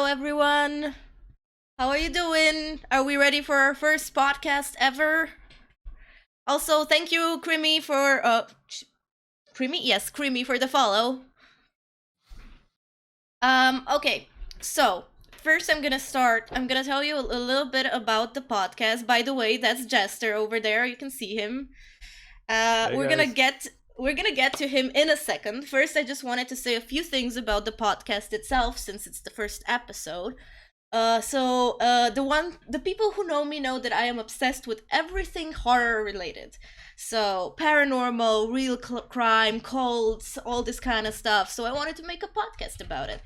everyone. How are you doing? Are we ready for our first podcast ever? Also, thank you, Creamy, for Creamy, yes, Creamy for the follow. Okay, so first I'm gonna start. I'm gonna tell you a little bit about the podcast. By the way, that's Jester over there. You can see him. Hey We're gonna guys. get to him in a second. First, I just wanted to say a few things about the podcast itself, since it's the first episode. The people who know me know that I am obsessed with everything horror related. So paranormal, real crime, cults, all this kind of stuff. So I wanted to make a podcast about it.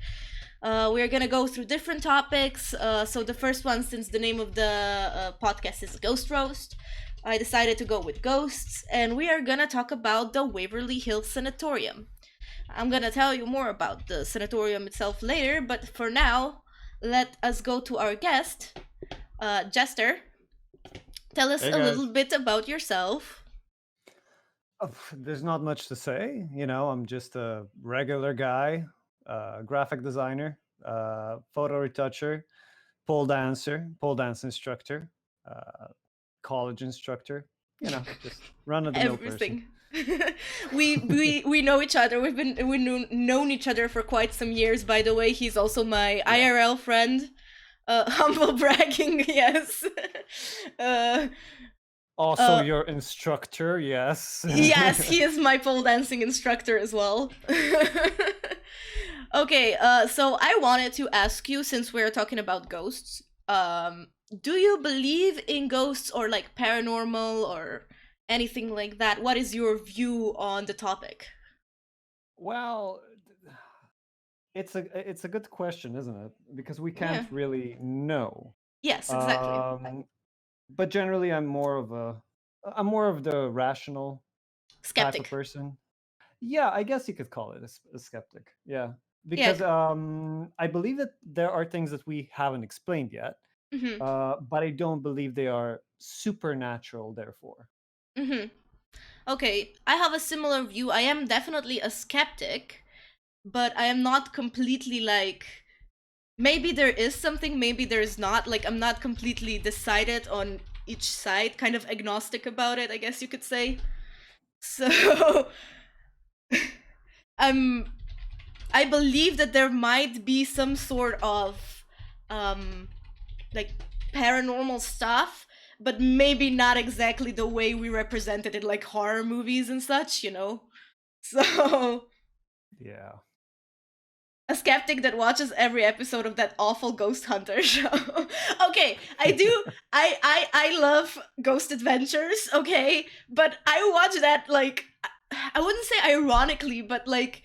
We're gonna go through different topics. So the first one, since the name of the podcast is Ghost Roast, I decided to go with ghosts, and we are gonna talk about the Waverly Hills Sanatorium. I'm gonna tell you more about the sanatorium itself later, but for now, let us go to our guest, Jester. Tell us Hey a little guys. bit about yourself. There's not much to say. I'm just a regular guy, graphic designer, photo retoucher, pole dance instructor, uh, college instructor. Just run of the mill person. Everything. we know each other. Known each other for quite some years. By the way, he's also my Yeah. IRL friend. Humble bragging, yes. uh, Also, uh, your instructor, yes. yes, he is my pole dancing instructor as well. Okay, so I wanted to ask you, since we're talking about ghosts, do you believe in ghosts or like paranormal or anything like that? What is your view on the topic? Well, it's a good question, isn't it? Because we Yeah. can't really know. Yes, exactly. Um, but generally, I'm more of the rational type of Skeptic. person. Yeah, I guess you could call it a skeptic. Yeah, Yeah. because I believe that there are things that we haven't explained yet, Mm-hmm. but I don't believe they are supernatural. Therefore, Mm-hmm. Okay, I have a similar view. I am definitely a skeptic, but I am not completely like, maybe there is something, maybe there's not. Like, I'm not completely decided on each side, kind of agnostic about it, I guess you could say. So I'm I believe that there might be some sort of um like paranormal stuff, but maybe not exactly the way we represented it, like horror movies and such, you know? So yeah. a skeptic that watches every episode of that awful Ghost Hunter show. Okay, I love Ghost Adventures, okay? But I watch that like, I wouldn't say ironically, but like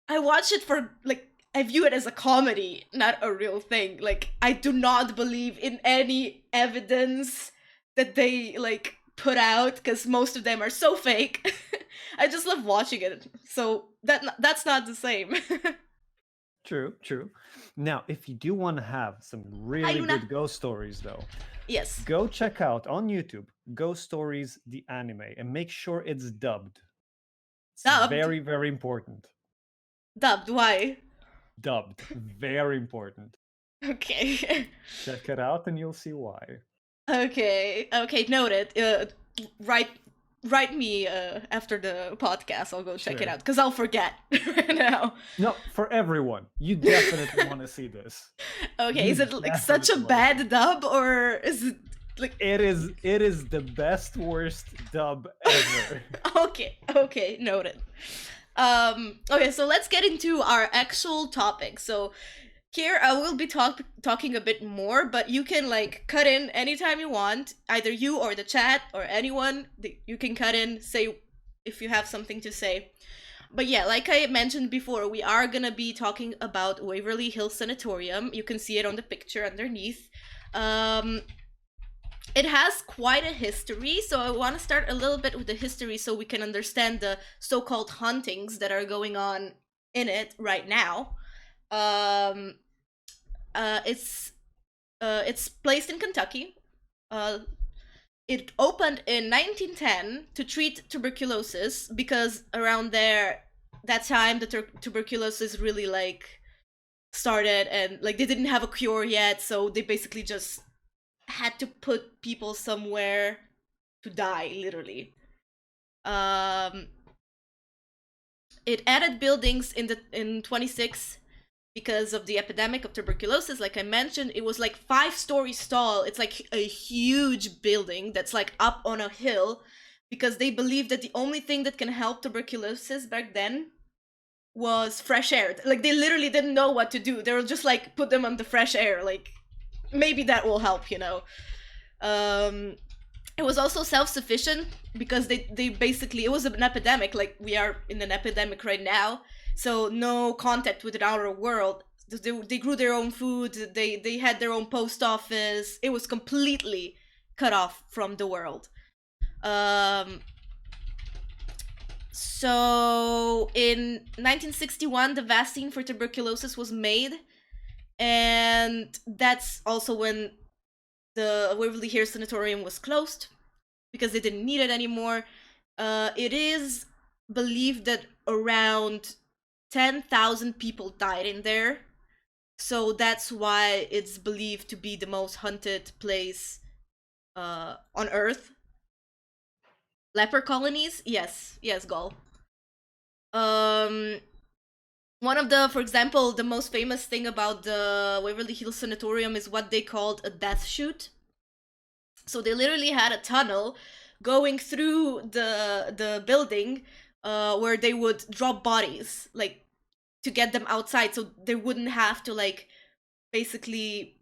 I watch it for like, I view it as a comedy, not a real thing. Like, I do not believe in any evidence that they like put out, because most of them are so fake. I just love watching it. So that's not the same. True, true. Now, if you do want to have some Hi, really Luna. good ghost stories, though, Yes. go check out on YouTube Ghost Stories the anime and make sure it's dubbed. It's Dubbed. very, very important. Dubbed. Why? Dubbed, very important. Okay. Check it out and you'll see why. Okay. Okay. Noted. Write write me after the podcast. I'll go check it Sure. out because I'll forget right now. No, for everyone. You definitely want to see this. Okay, You is it like such a definitely wanna see bad dub, or is it like it is the best worst dub ever. okay, noted. Okay, so let's get into our actual topic. So here I will be talking a bit more, but you can like cut in anytime you want, either you or the chat or anyone. You can cut in, say if you have something to say. But yeah, like I mentioned before, we are gonna be talking about Waverly Hills Sanatorium. You can see it on the picture underneath. Um, it has quite a history, so I want to start a little bit with the history so we can understand the so-called hauntings that are going on in it right now. Um, it's placed in Kentucky. Uh, it opened in 1910 to treat tuberculosis, because around that time the tuberculosis really like started, and like they didn't have a cure yet, so they basically just had to put people somewhere to die, literally. Um, it added buildings in 26 because of the epidemic of tuberculosis. Like I mentioned, it was like 5 stories tall. It's like a huge building that's like up on a hill, because they believed that the only thing that can help tuberculosis back then was fresh air. Like they literally didn't know what to do. They were just like, put them on the fresh air. Like maybe that will help, you know. It was also self-sufficient because they basically, it was an epidemic, like we are in an epidemic right now, so no contact with the outer world. They grew their own food, they had their own post office. It was completely cut off from the world. So in 1961, the vaccine for tuberculosis was made, and that's also when the Waverly Hills Sanatorium was closed because they didn't need it anymore. It is believed that around 10,000 people died in there, so that's why it's believed to be the most haunted place on Earth. Leper colonies, yes, Gull. One of the, for example, the most famous thing about the Waverly Hills Sanatorium is what they called a death chute. So they literally had a tunnel going through the building where they would drop bodies, like to get them outside, so they wouldn't have to like basically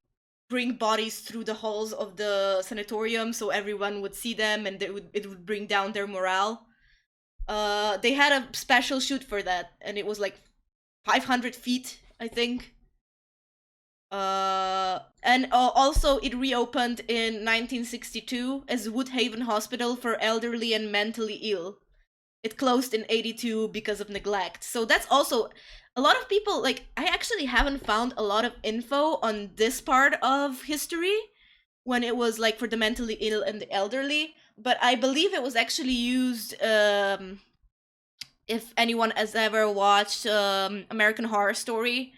bring bodies through the halls of the sanatorium, so everyone would see them, and it would bring down their morale. They had a special chute for that, and it was like 500 feet, I think. And also it reopened in 1962 as Woodhaven Hospital for elderly and mentally ill. It closed in 82 because of neglect. So that's also a lot of people, like, I actually haven't found a lot of info on this part of history when it was like for the mentally ill and the elderly, but I believe it was actually used. If anyone has ever watched American Horror Story,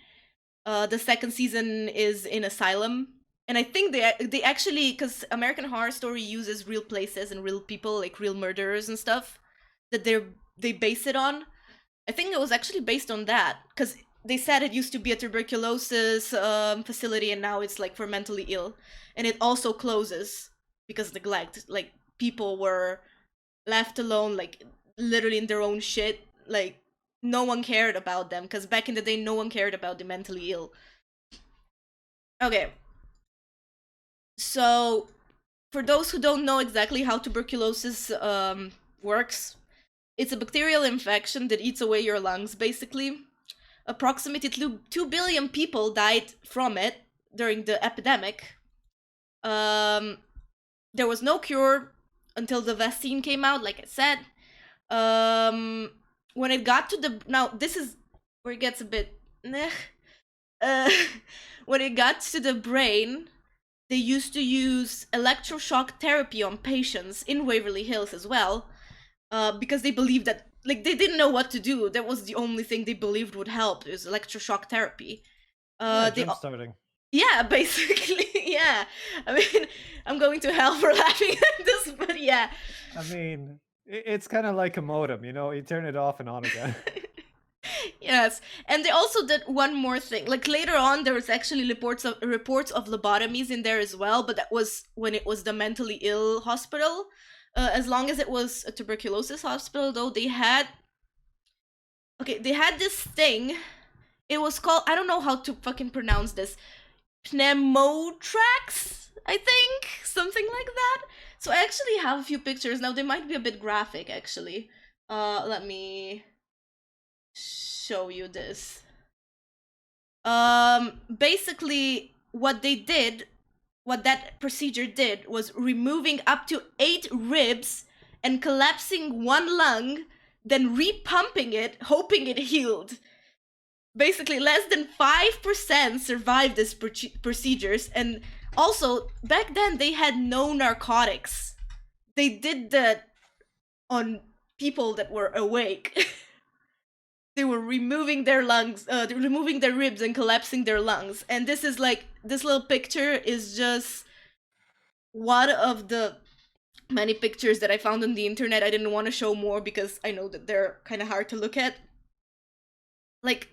the second season is in asylum, and I think they actually, because American Horror Story uses real places and real people, like real murderers and stuff, that they base it on. I think it was actually based on that, because they said it used to be a tuberculosis facility, and now it's like for mentally ill, and it also closes because neglect. Like people were left alone, like literally in their own shit. Like no one cared about them, because back in the day, no one cared about the mentally ill. Okay, so for those who don't know exactly how tuberculosis works, it's a bacterial infection that eats away your lungs, basically. Approximately 2 billion people died from it during the epidemic. There was no cure until the vaccine came out, like I said. When it got to the, now this is where it gets a bit when it got to the brain, they used to use electroshock therapy on patients in Waverly Hills as well, because they believed that, like, they didn't know what to do. That was the only thing they believed would help, is electroshock therapy. Jump starting. Yeah, basically, yeah. I mean, I'm going to hell for laughing at this, but yeah. I mean, it's kind of like a modem, you know, you turn it off and on again. Yes, and they also did one more thing. Like later on, there was actually reports of lobotomies in there as well, but that was when it was the mentally ill hospital. As long as it was a tuberculosis hospital, though, they had this thing. It was called, I don't know how to fucking pronounce this, pneumotrax, I think, something like that. So I actually have a few pictures now. They might be a bit graphic, actually. Let me show you this. Basically, what that procedure did was removing up to 8 ribs and collapsing one lung, then repumping it, hoping it healed. Basically, less than 5% survived these procedures, and also, back then, they had no narcotics. They did that on people that were awake. they were removing their lungs, removing their ribs and collapsing their lungs. And this is like, this little picture is just one of the many pictures that I found on the internet. I didn't want to show more because I know that they're kind of hard to look at. Like,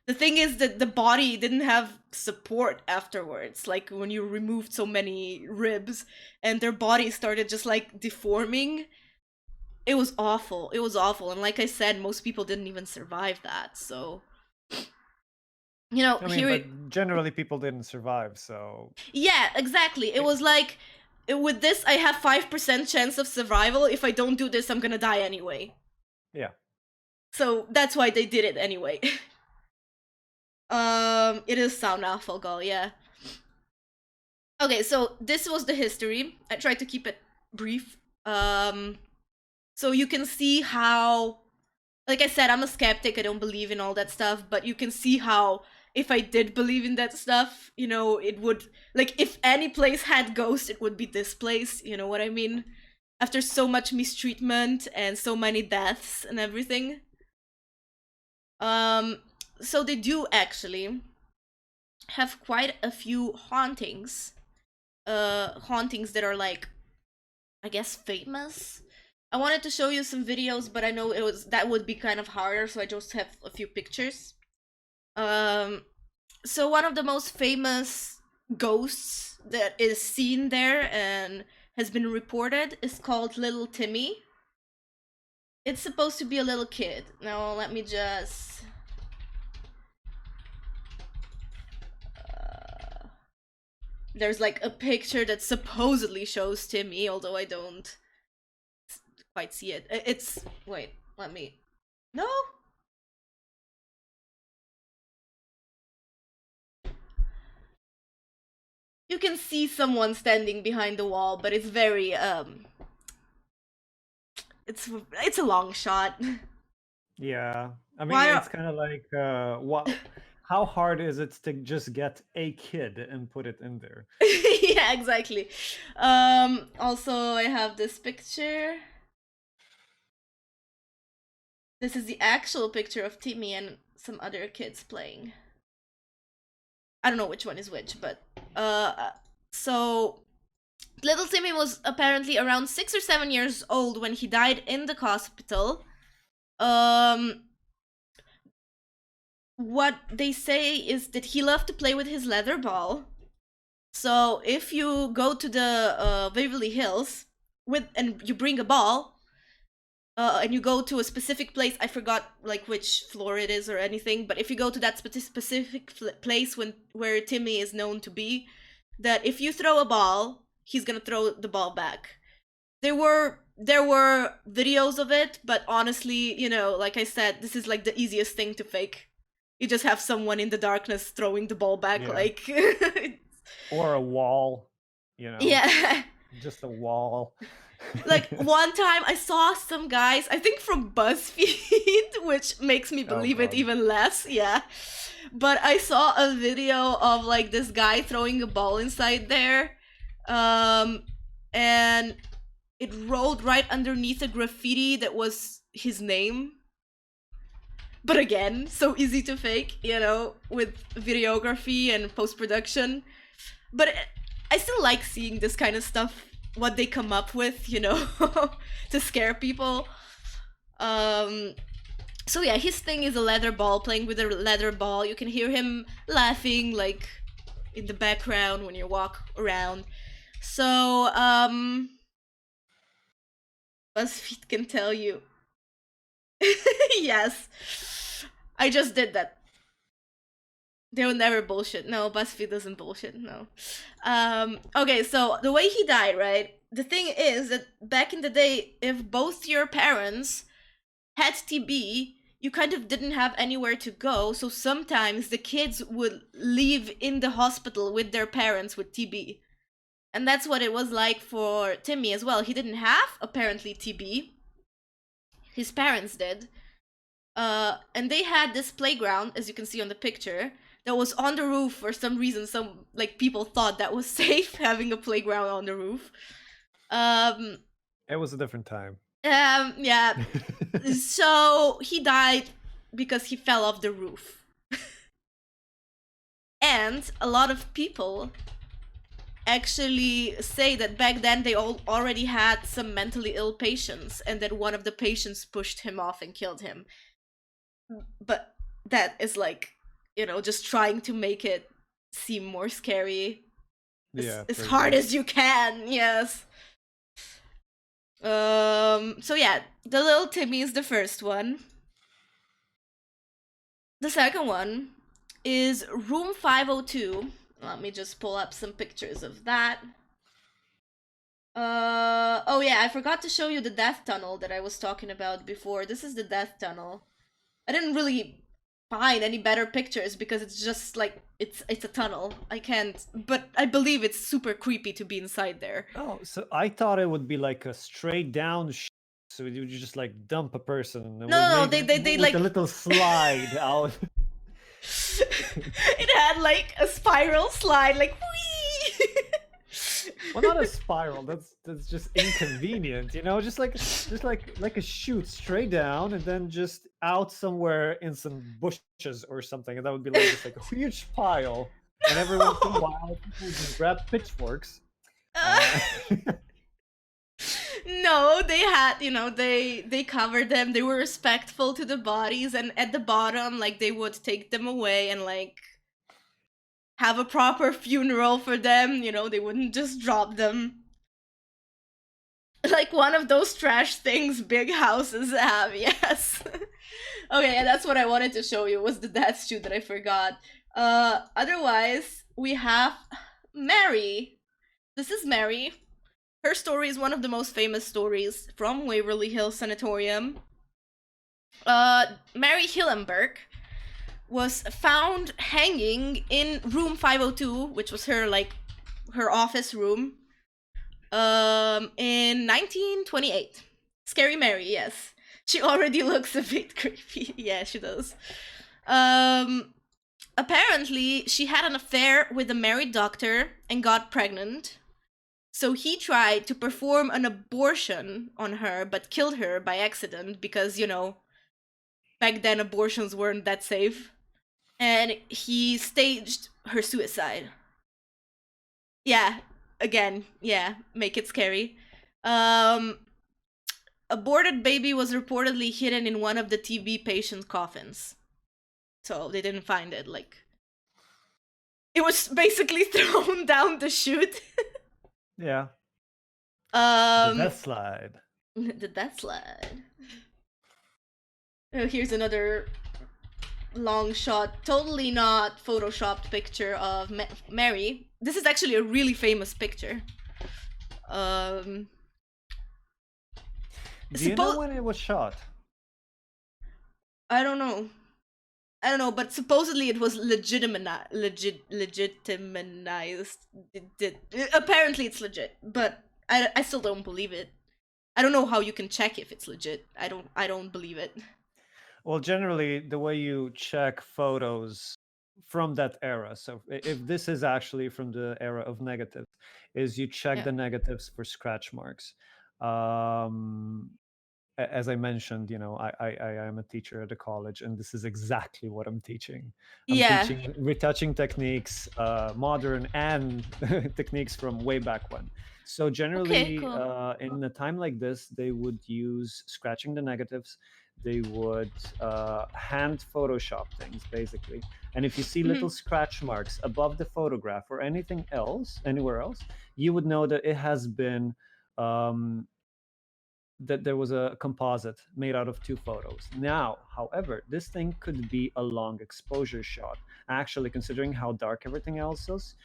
the thing is that the body didn't have support afterwards, like when you removed so many ribs, and their body started just like deforming. It was awful. It was awful. And like I said, most people didn't even survive that. So, you know, I mean, but generally people didn't survive, so yeah, exactly. It was like, with this, I have 5% chance of survival. If I don't do this, I'm gonna die anyway. yeah. So that's why they did it anyway. It is Saunafolgal, yeah. Okay, so this was the history. I tried to keep it brief. So you can see how, like I said, I'm a skeptic. I don't believe in all that stuff, but you can see how if I did believe in that stuff, you know, it would, like, if any place had ghosts, it would be this place, you know what I mean? After so much mistreatment and so many deaths and everything. So they do actually have quite a few hauntings. Hauntings that are like, I guess, famous. I wanted to show you some videos, but I know that would be kind of harder, so I just have a few pictures. So one of the most famous ghosts that is seen there and has been reported is called Little Timmy. It's supposed to be a little kid. Now let me just... there's like a picture that supposedly shows Timmy, although I don't quite see it. It's... wait, let me... no? You can see someone standing behind the wall, but it's very, it's a long shot. Yeah. I mean, Why it's kind of like, what? How hard is it to just get a kid and put it in there? Yeah, exactly. Also, I have this picture. This is the actual picture of Timmy and some other kids playing. I don't know which one is which, but so little Timmy was apparently around 6 or 7 years old when he died in the hospital. What they say is that he loved to play with his leather ball. So if you go to the Waverly Hills and you bring a ball, and you go to a specific place, I forgot like which floor it is or anything, but if you go to that specific place where Timmy is known to be, that if you throw a ball, he's gonna throw the ball back. There were videos of it, but honestly, you know, like I said, this is like the easiest thing to fake. You just have someone in the darkness throwing the ball back, Yeah. like... Or a wall, you know? yeah. Just a wall. Like, one time I saw some guys, I think from BuzzFeed, which makes me believe it even less, yeah. But I saw a video of like this guy throwing a ball inside there, and it rolled right underneath a graffiti that was his name. But again, so easy to fake, you know, with videography and post-production. But I still like seeing this kind of stuff, what they come up with, you know, to scare people. So yeah, his thing is a leather ball, playing with a leather ball. You can hear him laughing, like, in the background when you walk around. So, BuzzFeed can tell you. Yes. I just did that. They will never bullshit. No, BuzzFeed doesn't bullshit. No. Okay, so the way he died, right? The thing is that back in the day, if both your parents had TB, you kind of didn't have anywhere to go. So sometimes the kids would leave in the hospital with their parents with TB. And that's what it was like for Timmy as well. He didn't have, apparently, TB. His parents did. And they had this playground, as you can see on the picture, that was on the roof for some reason. Some like people thought that was safe, having a playground on the roof. It was a different time. Yeah. So he died because he fell off the roof. And a lot of people actually say that back then they all already had some mentally ill patients, and that one of the patients pushed him off and killed him. But that is like, just trying to make it seem more scary Yeah, as pretty hard much. as you can. Yes. So yeah, the little Timmy is the first one. The second one is room 502. Let me just pull up some pictures of that. Oh yeah, I forgot to show you the death tunnel that I was talking about before. This is the death tunnel. I didn't really find any better pictures because it's just like it's a tunnel. I can't, but I believe it's super creepy to be inside there. Oh, so I thought it would be like a straight down so you just like dump a person and No, with no, no, maybe they with a like little slide out. it had like a spiral slide, like whee. Well, not a spiral. That's just inconvenient, like a chute straight down and then just out somewhere in some bushes or something, and that would be like just like a huge pile. And every once in a while, people would just grab pitchforks. Uh, No, they had, they covered them. They were respectful to the bodies, and at the bottom, like they would take them away and like have a proper funeral for them. They wouldn't just drop them. Like one of those trash things big houses have. Yes. Okay, and that's what I wanted to show you was the death shoot that I forgot. Otherwise, we have Mary. This is Mary. Her story is one of the most famous stories from Waverly Hills Sanatorium. Mary Hillenberg was found hanging in room 502, which was her office room, in 1928. Scary Mary, yes. She already looks a bit creepy. Yeah, she does. Apparently, she had an affair with a married doctor and got pregnant. So he tried to perform an abortion on her, but killed her by accident because, back then abortions weren't that safe. And he staged her suicide. Yeah, again, yeah, make it scary. Aborted baby was reportedly hidden in one of the TB patient's coffins. So they didn't find it. Like, it was basically thrown down the chute. yeah, the um, death slide. the death slide. Here's another long shot, totally not photoshopped picture of Mary. This is actually a really famous picture. Do you know when it was shot? I don't know. But supposedly it was legitimized. Apparently it's legit, but I still don't believe it. I don't know how you can check if it's legit. I don't believe it. Well, generally, the way you check photos from that era, so if this is actually from the era of negatives, is you check Yeah. the negatives for scratch marks. As I mentioned, I am a teacher at a college, and this is exactly what I'm teaching. I'm Yeah. teaching retouching techniques, modern and techniques from way back when. So Okay, generally, cool. in a time like this, they would use scratching the negatives. They would hand Photoshop things, basically. And if you see little scratch marks above the photograph or anything else, anywhere else, you would know that it has been that there was a composite made out of two photos. Now, however, this thing could be a long exposure shot. Actually, considering how dark everything else is,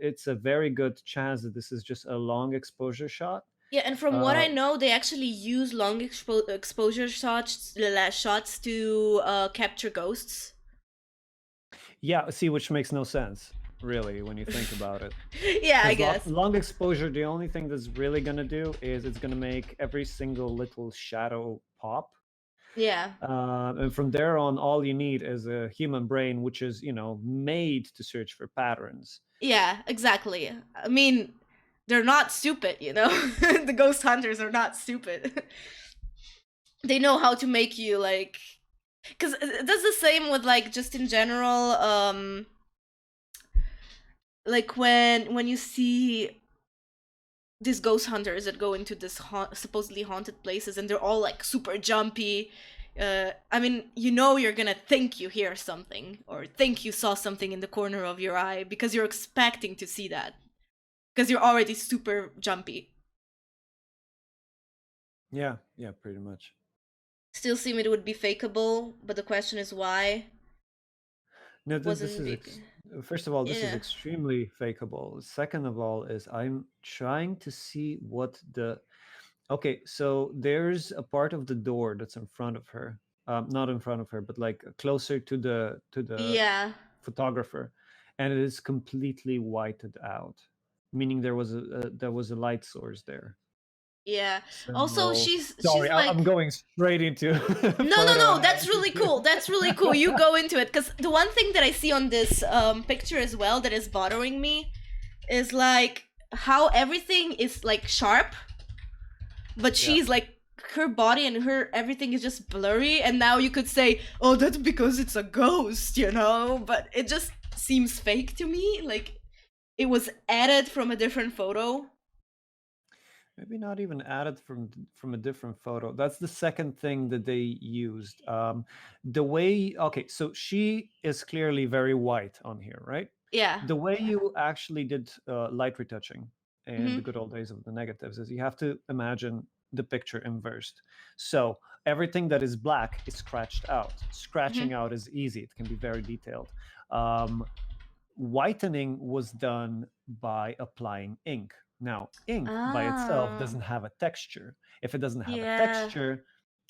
it's a very good chance that this is just a long exposure shot. Yeah, and from what I Uh, know, they actually use long exposure shots to capture ghosts. yeah, see, which makes no sense, really, when you think about it. Yeah, I Because guess. long exposure, the only thing that's really going to do is it's going to make every single little shadow pop. Yeah. And from there on, all you need is a human brain, which is, made to search for patterns. Yeah, exactly. I mean, they're not stupid, the ghost hunters are not stupid. They know how to make you like Because that's the same with like just in general, like when you see these ghost hunters that go into this supposedly haunted places and they're all like super jumpy. I mean, you know, you're gonna think you hear something or think you saw something in the corner of your eye because you're expecting to see that because you're already super jumpy. Yeah, yeah, pretty much. Still seem it would be fakeable, but the question is why No, this wasn't is big. first of all, this is Yeah. extremely fakeable. Second of all, is I'm trying to see what the. Okay, so there's a part of the door that's in front of her, not in front of her, but like closer to the Yeah. photographer, and it is completely whited out, meaning there was a light source there. Yeah. Also, So she's sorry, I'm like, going straight into no, no, photo no. That's analysis really here. cool. That's really cool. You go into it because the one thing that I see on this picture as well that is bothering me is like how everything is like sharp, but Yeah. she's like her body and her everything is just blurry. And now you could say, oh, that's because it's a ghost, you know. But it just seems fake to me. Like it was added from a different photo. Maybe not even added from a different photo. That's the second thing that they used. The way, okay, so she is clearly very white on here, right? Yeah. The way you actually did light retouching in the Mm-hmm. good old days of the negatives is you have to imagine the picture inversed. So everything that is black is scratched out. Mm-hmm. Scratching out is easy; it can be very detailed. Um, Whitening was done by applying ink. Now, ink by itself Ah. doesn't have a texture. If it doesn't have a Yeah. texture,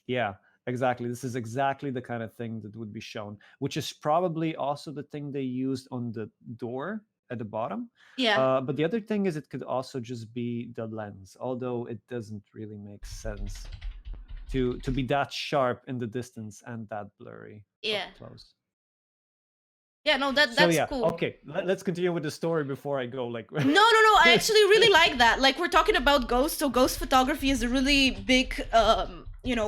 yeah, exactly. This is exactly the kind of thing that would be shown, which is probably also the thing they used on the door at the bottom. Yeah. But the other thing is, it could also just be the lens, although it doesn't really make sense to be that sharp in the distance and that blurry up Yeah. close. Yeah, no, So that's yeah, cool. okay. Let's continue with the story before I go like. No, no, no. I actually really like that. Like we're talking about ghosts, so ghost photography is a really big,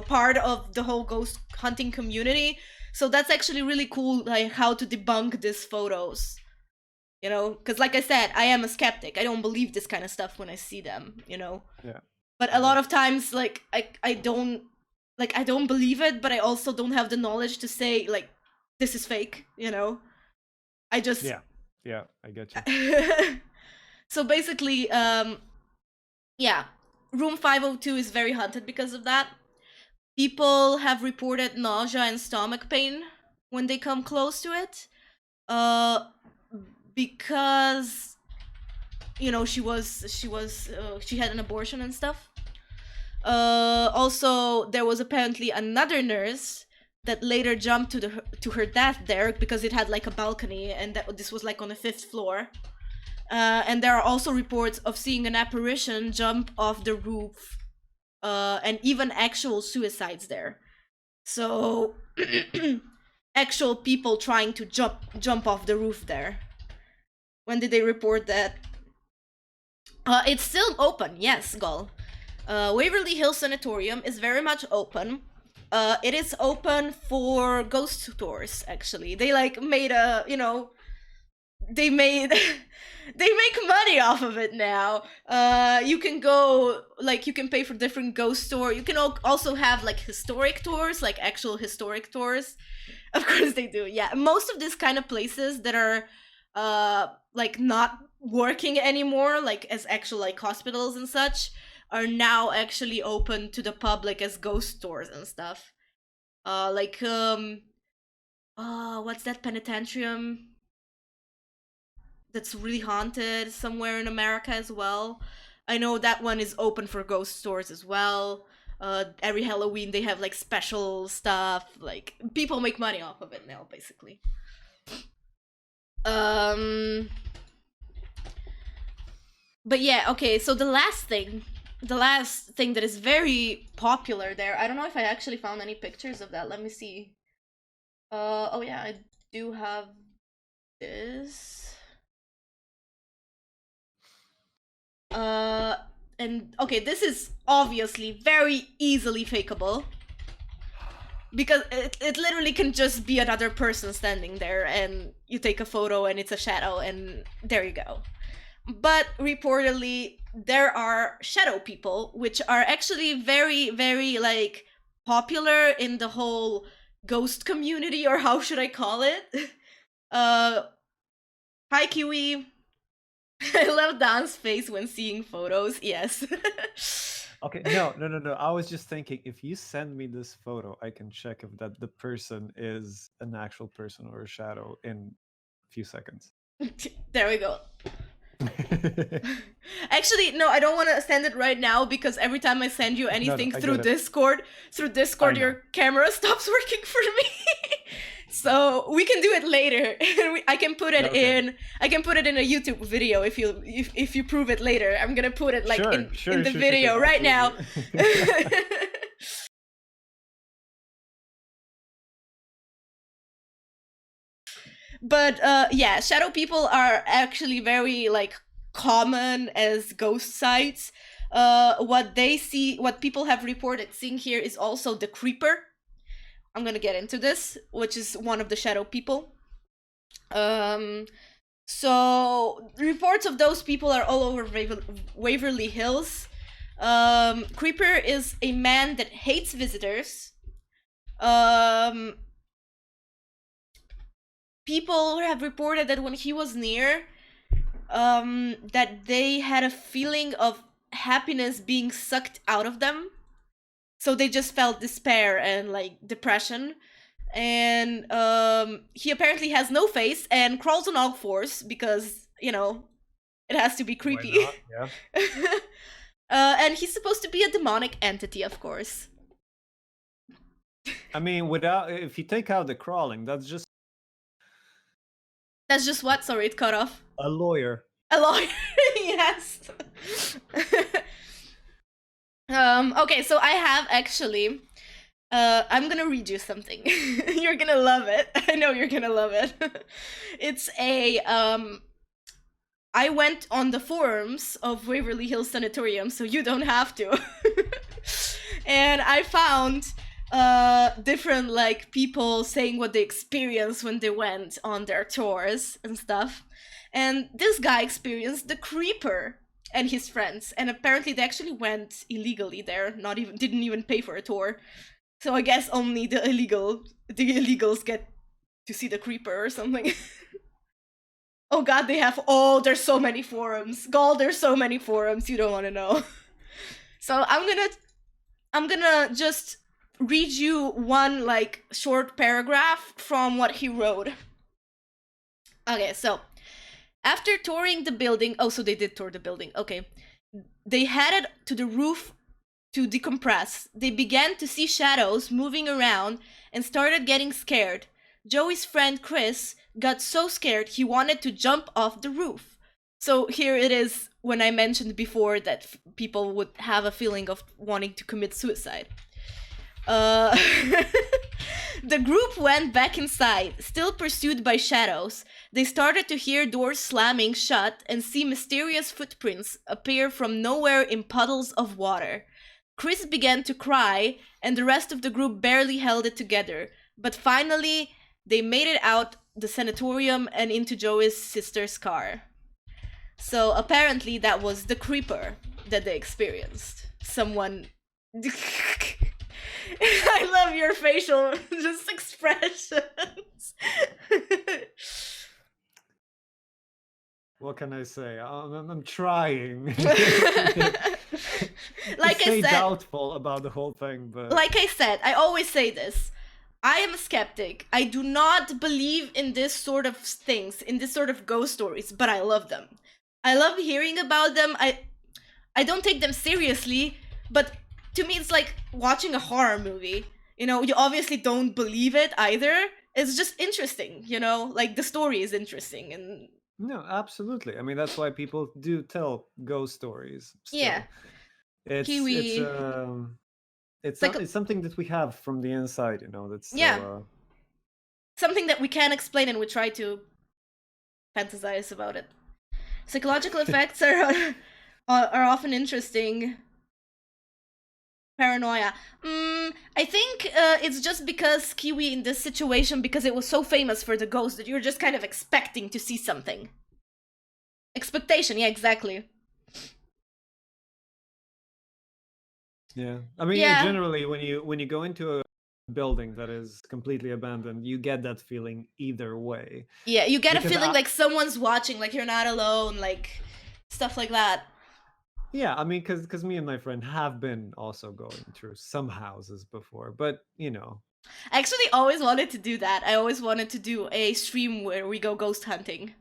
part of the whole ghost hunting community. So that's actually really cool. Like how to debunk these photos. You know, because like I said, I am a skeptic. I don't believe this kind of stuff when I see them. You know, Yeah, but I a lot get of times, like I don't believe it, but I also don't have the knowledge to say like this is fake. You know, I you. just Yeah, yeah, I get you. so basically, yeah, room 502 is very haunted because of that. People have reported nausea and stomach pain when they come close to it. Uh, because she had an abortion and stuff. Also, there was apparently another nurse that later jumped to her death there because it had like a balcony, and this was like on the fifth floor. And there are also reports of seeing an apparition jump off the roof, and even actual suicides there. So, actual people trying to jump off the roof there. When did they report that? It's still open, yes, Gull. Waverly Hills Sanatorium is very much open. It is open for ghost tours. Actually, they like made a they made they make money off of it now. You can go, like, you can pay for different ghost tour. You can also have like historic tours, like actual historic tours. Of course they do. Yeah, most of these kind of places that are like not working anymore, like as actual like hospitals and such, are now actually open to the public as ghost tours and stuff. Like what's that penitentiary that's really haunted somewhere in America as well? I know that one is open for ghost tours as well. Every Halloween they have like special stuff. Like people make money off of it now, basically. Um, but yeah, okay. So the last thing that is very popular there. I don't know if I actually found any pictures of that. Let me see. Oh yeah, I do have this. Uh, and okay, this is obviously very easily fakeable. because it literally can just be another person standing there, and you take a photo and it's a shadow, and there you go. But reportedly, there are shadow people, which are actually very, very like popular in the whole ghost community, or how should I call it? uh, Hi Kiwi. I love Dan's face when seeing photos. Yes. Okay, no. I was just thinking, if you send me this photo, I can check if that the person is an actual person or a shadow in a few seconds. There we go. Actually, no, I don't want to send it right now, because every time I send you anything I through get it. Discord, your camera stops working for me. So we can do it later. I can put it Okay. in. I can put it in a YouTube video if you prove it later. I'm gonna put it like in the video right now. But yeah, shadow people are actually very like common as ghost sites. What people have reported seeing here is also the creeper. I'm gonna get into this, which is one of the shadow people. So reports of those people are all over Waverly Hills. Creeper is a man that hates visitors. People have reported that when he was near, that they had a feeling of happiness being sucked out of them. So they just felt despair and like depression. And he apparently has no face and crawls on all fours because, it has to be creepy. Why not? Yeah. And he's supposed to be a demonic entity, of course. I mean, if you take out the crawling, that's just what? Sorry, it cut off. a lawyer. A lawyer. Yes. Okay, so I have actually. I'm gonna read you something. You're gonna love it. I know you're gonna love it. It's a I went on the forums of Waverly Hills Sanatorium, so you don't have to. And I found different like people saying what they experienced when they went on their tours and stuff. And this guy experienced the creeper and his friends, and apparently they actually went illegally there, didn't even pay for a tour. So I guess only the illegals get to see the creeper or something. Oh god, there's so many forums. God, there's so many forums, you don't want to know. So I'm gonna just read you one like short paragraph from what he wrote. Okay, so after touring the building, so they did tour the building. Okay. They headed to the roof to decompress. They began to see shadows moving around and started getting scared. Joey's friend Chris got so scared he wanted to jump off the roof. So here it is when I mentioned before that people would have a feeling of wanting to commit suicide. The group went back inside, still pursued by shadows. They started to hear doors slamming shut and see mysterious footprints appear from nowhere in puddles of water. Chris began to cry, and the rest of the group barely held it together. But finally, they made it out the sanatorium and into Joey's sister's car. So apparently that was the creeper that they experienced. Someone... I love your facial just expressions. What can I say? I'm trying. Like I said, doubtful about the whole thing, but like I said, I always say this. I am a skeptic. I do not believe in this sort of things, in this sort of ghost stories, but I love them. I love hearing about them. I don't take them seriously, but to me it's like watching a horror movie. You obviously don't believe it either. It's just interesting, like the story is interesting. And no, absolutely. I mean, that's why people do tell ghost stories. Still. Yeah. Kiwi. It's something that we have from the inside, that's something that we can't explain, and we try to fantasize about it. Psychological effects are often interesting. Paranoia. I think it's just because Kiwi in this situation, because it was so famous for the ghost, that you're just kind of expecting to see something. Expectation, yeah, exactly. Yeah, I mean, Yeah, generally, when you go into a building that is completely abandoned, you get that feeling either way. yeah, you get a Because feeling like someone's watching, like you're not alone, like stuff like that. yeah, I mean, because me and my friend have been also going through some houses before, but I actually always wanted to do that. I always wanted to do a stream where we go ghost hunting.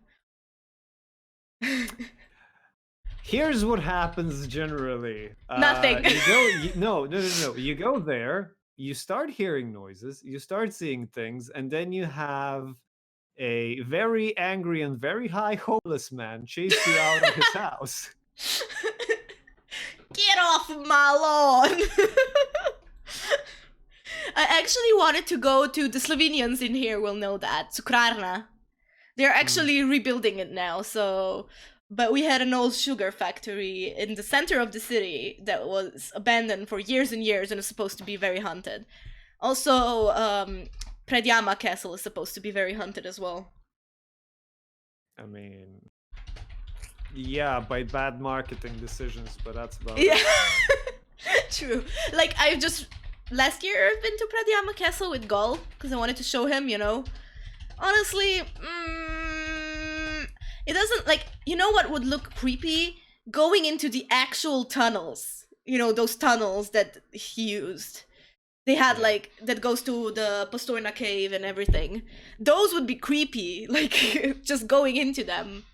here's what happens generally. Nothing. No. You go there, you start hearing noises, you start seeing things, and then you have a very angry and very high homeless man chase you out of his house. Get off of my lawn! I actually wanted to go to the Slovenians in here will know that, Cukrarna. They're actually rebuilding it now, so but we had an old sugar factory in the center of the city that was abandoned for years and years and is supposed to be very haunted. Also, Predjama Castle is supposed to be very haunted as well. I mean, yeah, by bad marketing decisions, but that's about Yeah, it. true. Like I just last year I've been to Predjama Castle with Gol because I wanted to show him. Honestly, it doesn't like what would look creepy going into the actual tunnels. Those tunnels that he used. They had Yeah. like that goes to the Postojna cave and everything. Those would be creepy, like just going into them.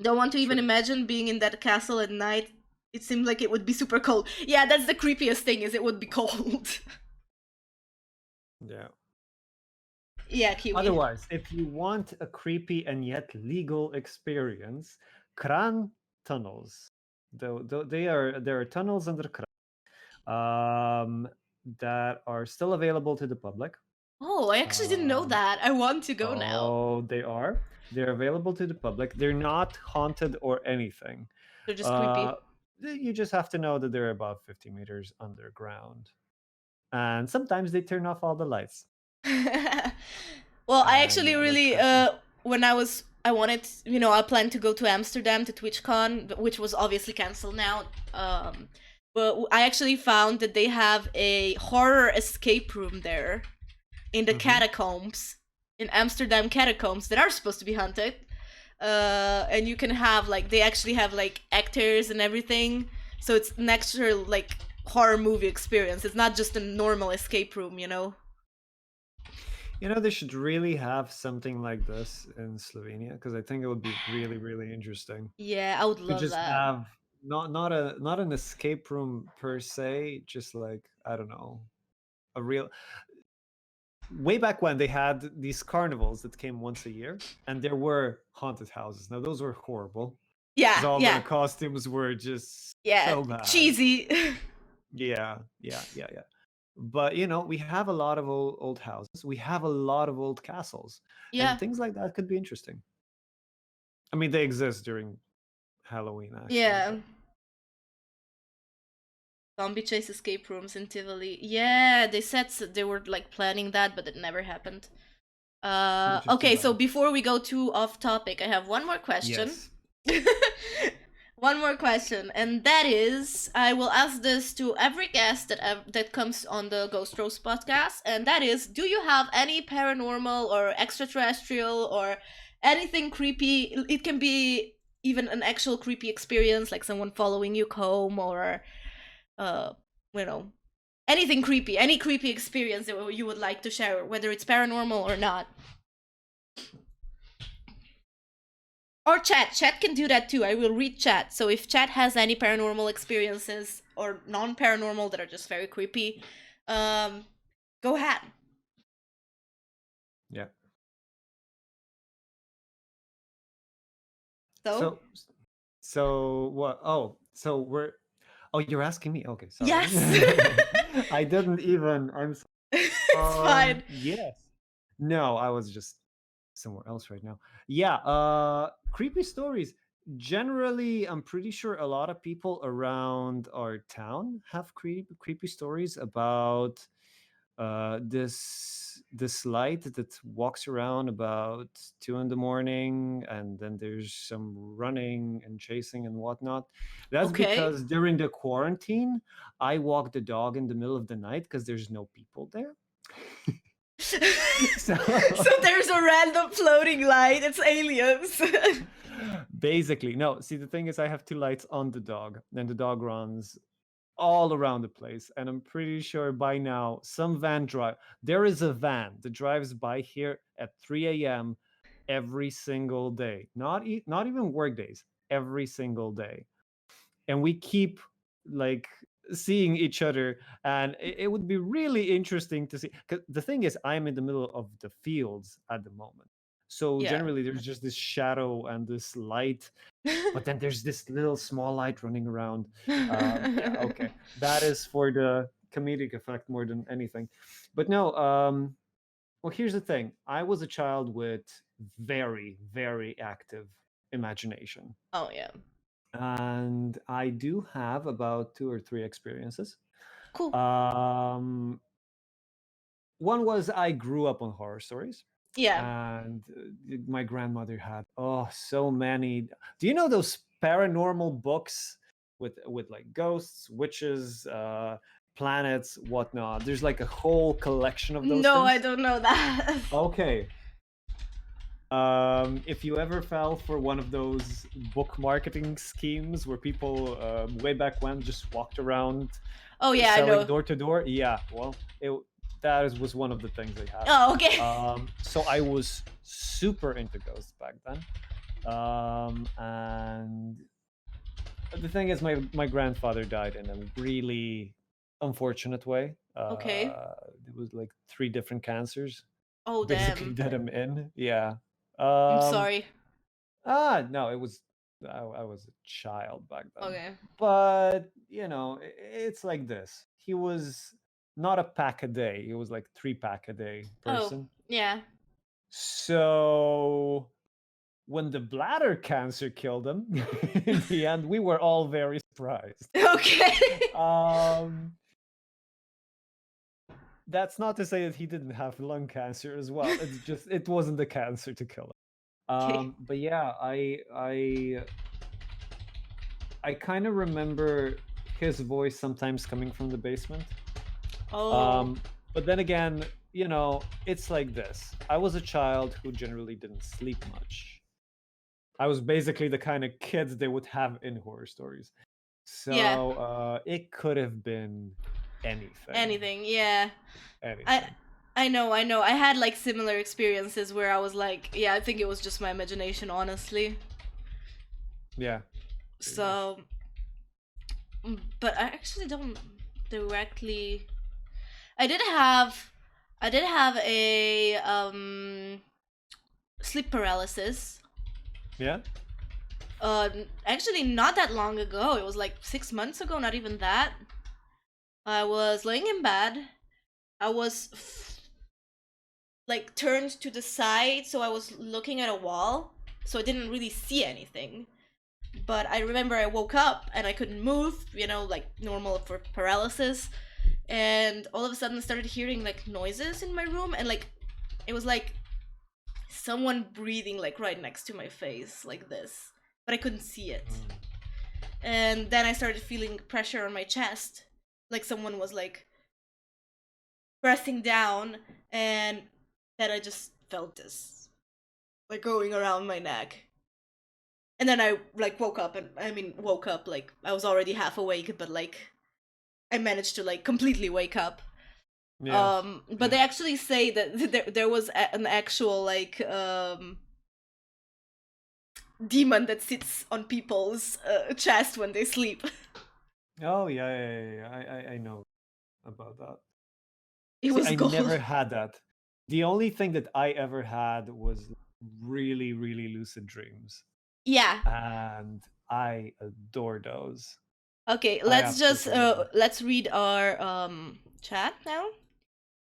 Don't want to even True. imagine being in that castle at night. It seems like it would be super cold. Yeah, that's the creepiest thing is it would be cold. Yeah. Yeah, Kiwi. Otherwise, if you want a creepy and yet legal experience, Kran tunnels. There are tunnels under Kran that are still available to the public. Oh, I actually didn't know that. I want to go now. Oh, they are. They're available to the public. They're not haunted or anything. They're just creepy. You just have to know that they're about 50 meters underground. And sometimes they turn off all the lights. Well, I And actually yeah, that's really creepy. when I wanted, I planned to go to Amsterdam to TwitchCon, which was obviously canceled now. But I actually found that they have a horror escape room there in the catacombs, in Amsterdam catacombs that are supposed to be haunted. And you can have they actually have like actors and everything, so it's an extra like horror movie experience. It's not just a normal escape room. They should really have something like this in Slovenia because I think it would be really, really interesting Yeah, I would to love just that. have not an escape room per se, just like I don't know, a real. Way back when they had these carnivals that came once a year, and there were haunted houses. Now those were horrible because Yeah, all yeah, the costumes were just yeah, so bad. cheesy. Yeah. But we have a lot of old houses. We have a lot of old castles, and Yeah, things like that could be interesting. I mean, they exist during Halloween, actually, yeah. but Zombie chase escape rooms in Tivoli. Yeah, they said they were like planning that, but it never happened. which is too Okay, so bad. before we go too off topic, I have one more question. Yes. One more question, and that is, I will ask this to every guest that comes on the Ghost Roast podcast, and that is, do you have any paranormal or extraterrestrial or anything creepy? It can be even an actual creepy experience, like someone following you home, or uh, you know, anything creepy, any creepy experience that you would like to share, whether it's paranormal or not. Or chat can do that too. I will read chat. So if chat has any paranormal experiences or non-paranormal that are just very creepy, go ahead. Yeah. So So what? So we're. Oh, you're asking me? Okay, sorry. yes. I didn't even. I'm. It's fine. Yes. No, I was just somewhere else right now. Yeah. Creepy stories. generally, I'm pretty sure a lot of people around our town have creepy stories about this light that walks around about 2 in the morning, and then there's some running and chasing and whatnot. That's Okay. because during the quarantine, I walk the dog in the middle of the night because there's no people there. So So there's a random floating light. It's aliens. basically, no. See, the thing is, I have two lights on the dog, and the dog runs all around the place. And I'm pretty sure by now, some van drive. There is a van that drives by here at 3 a.m. every single day. Not even work days. Every single day, and we keep like seeing each other, and it would be really interesting to see, because the thing is, I'm in the middle of the fields at the moment, so Yeah. generally there's just this shadow and this light, but then there's this little small light running around. Yeah, okay, that is for the comedic effect more than anything. But no, well, here's the thing, I was a child with very, very active imagination, Oh yeah. and I do have about two or three experiences. Cool. Um, One was I grew up on horror stories, Yeah. and my grandmother had so many. Do you know those paranormal books with like ghosts, witches, planets, whatnot? There's like a whole collection of those No, I things. don't know that. Okay, if you ever fell for one of those book marketing schemes where people way back when just walked around Oh yeah, I selling know. door to door, yeah, well, was one of the things they had. Oh, okay. So I was super into ghosts back then, and the thing is, my grandfather died in a really unfortunate way. Okay. There was like three different cancers Oh basically damn. did him in. Yeah. I'm Um, sorry. no, it was I was a child back then. Okay. But, it's like this. He was not a pack a day. He was like 3 pack a day Oh, person. yeah. So when the bladder cancer killed him, in the end, we were all very surprised. Okay. Um, that's not to say that he didn't have lung cancer as well. It's just it wasn't the cancer to kill him. Okay. But yeah, I kind of remember his voice sometimes coming from the basement. Oh. Um, but then again, it's like this. I was a child who generally didn't sleep much. I was basically the kind of kids they would have in horror stories. Yeah. So it could have been anything. Anything. Yeah. I Anything. I know. I had like similar experiences where I was like, yeah, I think it was just my imagination, honestly. Yeah. Pretty much. So, but I actually don't directly. I did have, I did have a sleep paralysis. Yeah. Actually, not that long ago. It was like 6 months ago. Not even that. I was laying in bed. I was like turned to the side, so I was looking at a wall, so I didn't really see anything. But I remember I woke up and I couldn't move, like normal for paralysis. And all of a sudden I started hearing like noises in my room, and like it was like someone breathing like right next to my face, like this. But I couldn't see it. And then I started feeling pressure on my chest, like someone was like pressing down, and then I just felt this like going around my neck. And then I like woke up, and woke up like I was already half awake, but like I managed to like completely wake up. Yeah. But Yeah. they actually say that there was an actual like demon that sits on people's chest when they sleep. Oh yeah, yeah, yeah, yeah. I know about that. It See, was I gold. never had that. The only thing that I ever had was really, really lucid dreams, Yeah. and I adore those. Okay, I let's just absolutely love them. let's read our chat now.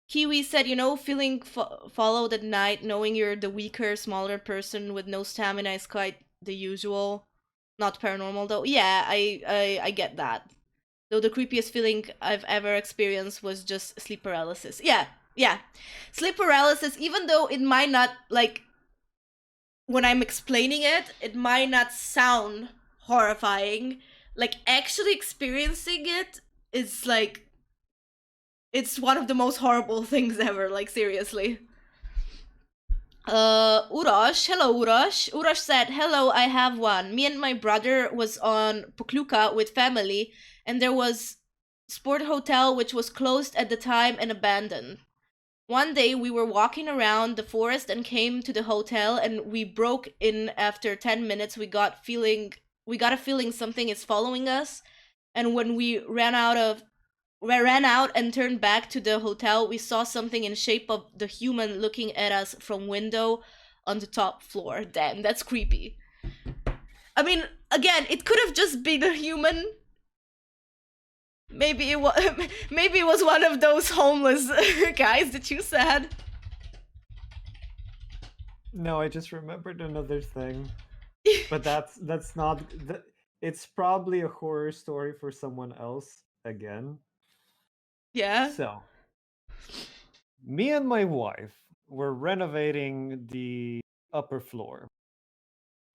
Kiwi said, feeling followed at night, knowing you're the weaker, smaller person with no stamina is quite the usual. Not paranormal though. Yeah, I get that. Though the creepiest feeling I've ever experienced was just sleep paralysis. Yeah, yeah. Sleep paralysis, even though it might not, like, when I'm explaining it, it might not sound horrifying. Like, actually experiencing it is like, it's one of the most horrible things ever, like, seriously. Urosh, hello Urosh. Urosh said, hello, I have one. Me and my brother was on Pukluka with family, and there was sport hotel which was closed at the time and abandoned. One day we were walking around the forest and came to the hotel, and we broke in after 10 minutes. We got a feeling something is following us, and when we ran out and turned back to the hotel, we saw something in shape of the human looking at us from window on the top floor. Damn, that's creepy. I mean, again, it could have just been a human. Maybe it was maybe it was one of those homeless guys that you said. No, I just remembered another thing, but that's not. It's probably a horror story for someone else again. Yeah. So, me and my wife were renovating the upper floor.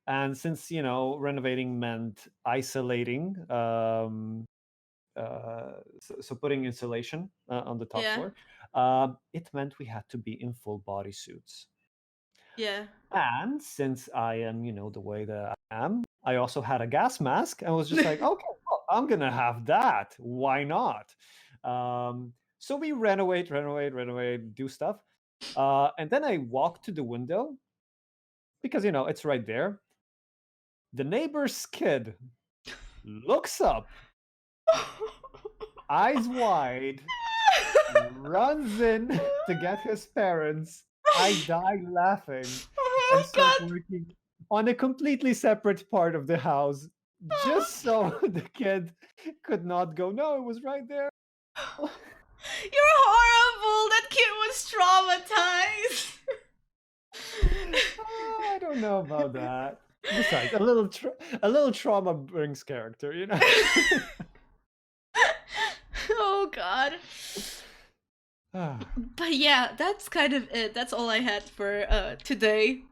And since, renovating meant isolating, so putting insulation on the top Yeah. floor, it meant we had to be in full body suits. Yeah. And since I am, the way that I am, I also had a gas mask and was just like, okay, well, I'm going to have that. Why not? So we renovate, do stuff. And then I walk to the window because, it's right there. The neighbor's kid looks up, eyes wide, runs in to get his parents. I die laughing and Oh start god. working on a completely separate part of the house just so the kid could not go, no, it was right there. You're horrible. That kid was traumatized. I don't know about that. Besides, a little trauma brings character, Oh god. But yeah, that's kind of it. That's all I had for today.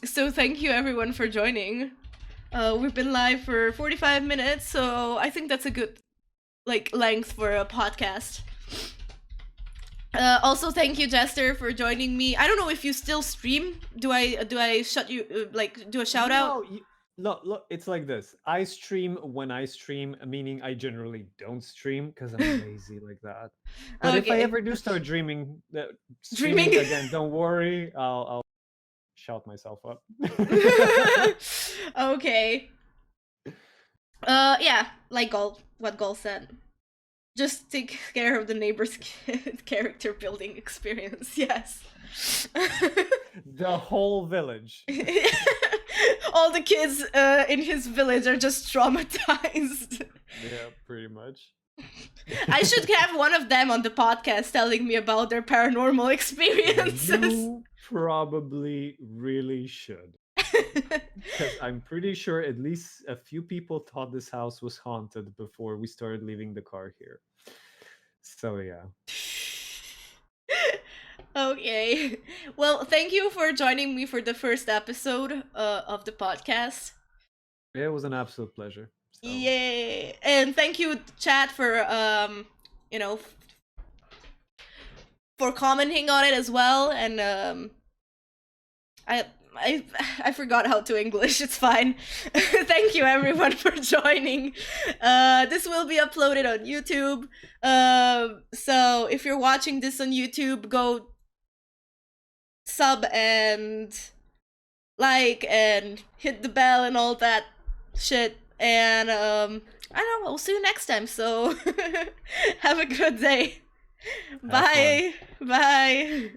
So thank you everyone for joining. We've been live for 45 minutes, so I think that's a good length for a podcast. Also, thank you, Jester, for joining me. I don't know if you still stream. Do I shut you do a shout out? No, look, it's like this. I stream when I stream, meaning I generally don't stream because I'm lazy like that. But if I Okay. ever do start streaming Dreaming. again, don't worry. I'll shout myself up. Okay. Yeah, like what Gol said. Just take care of the neighbor's character building experience. Yes. The whole village. All the kids in his village are just traumatized. Yeah, pretty much. I should have one of them on the podcast telling me about their paranormal experiences. You probably really should. Because I'm pretty sure at least a few people thought this house was haunted before we started leaving the car here. So yeah. Okay. Well, thank you for joining me for the first episode of the podcast. It was an absolute pleasure. So. Yay! And thank you, chat, for for commenting on it as well. And I forgot how to English. It's fine. Thank you everyone for joining. This will be uploaded on YouTube. So if you're watching this on YouTube, go sub and like and hit the bell and all that shit. And I don't know. We'll see you next time. So have a good day. Bye. Bye.